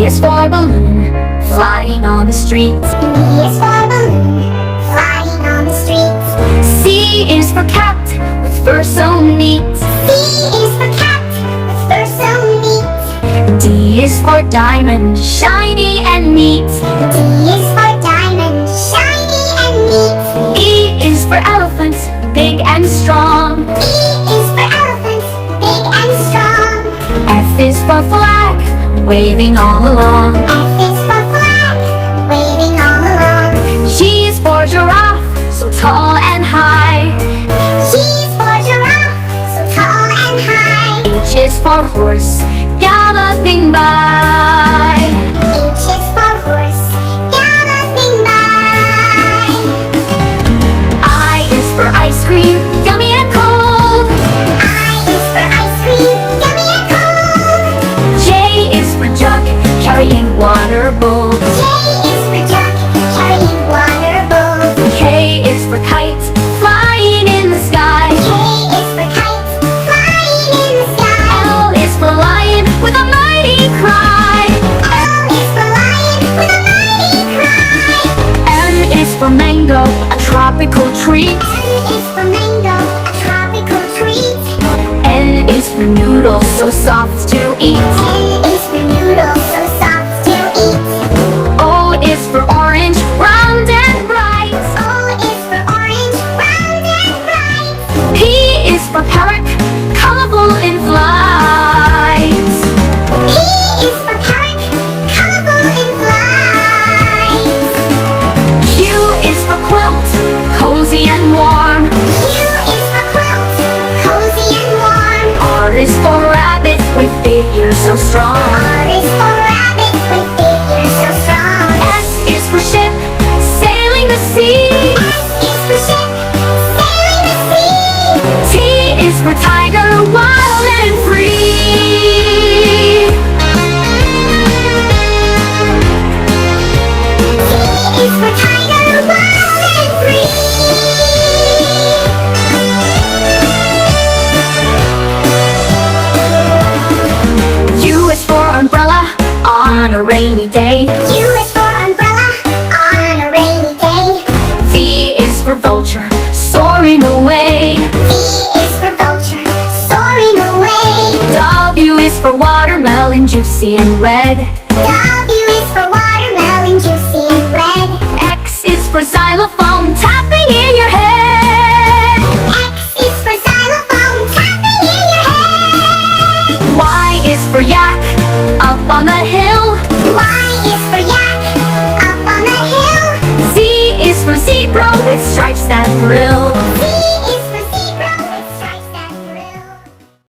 is for balloon, flying on the streets. B is for balloon, flying on the streets. C is for cat, with fur so neat. D is for cat, with fur so neat. D is for diamond, shiny and neat. D is for diamond, shiny and neat. E is for elephant, big and strong. E is for elephant, big and strong. F is for flag, waving all along. F is for flag, waving all along. G is for giraffe, so tall and high. G is for giraffe, so tall and high. H is for horse, galloping by. H is for horse, galloping by. I is for ice cream, yummy and cold. I is for ice cream, yummy and cold. J is for jug, carrying water bowls. J is for jug, carrying water bowls. K is for kite, flying in the sky. K is for kite, flying in the sky. L is for lion, with a mighty cry. L is for lion, with a mighty cry. M is for mango, a tropical treat. N is for mango, a tropical treat. N is for noodle, so soft to eat. N is for noodle, so soft to eat. O is for orange, round and bright. O is for orange, round and bright. P is for parrot, colorful in flight. P is for parrot, colorful in flight. Q is for quilt, cozy and warm. Q is for quilt, cozy and warm. R is for rabbit, with big ears so strong. R is for rabbit, with big ears so strong. S is for ship, sailing the sea. S is for ship, sailing the sea. T is for tiger, wild and free. T is for tiger, wild and free. U is for umbrella, on a rainy day. U is for umbrella, on a rainy day. V is for vulture, soaring away. V is for vulture, soaring away. W is for watermelon, juicy and red. W is for watermelon, juicy and red. X is for xylophone, tapping in your head. X is for xylophone, tapping in your head. Y is for yak, up on the hill. Y is for yak, up on the hill. Z is for zebra, with stripes that thrill. Z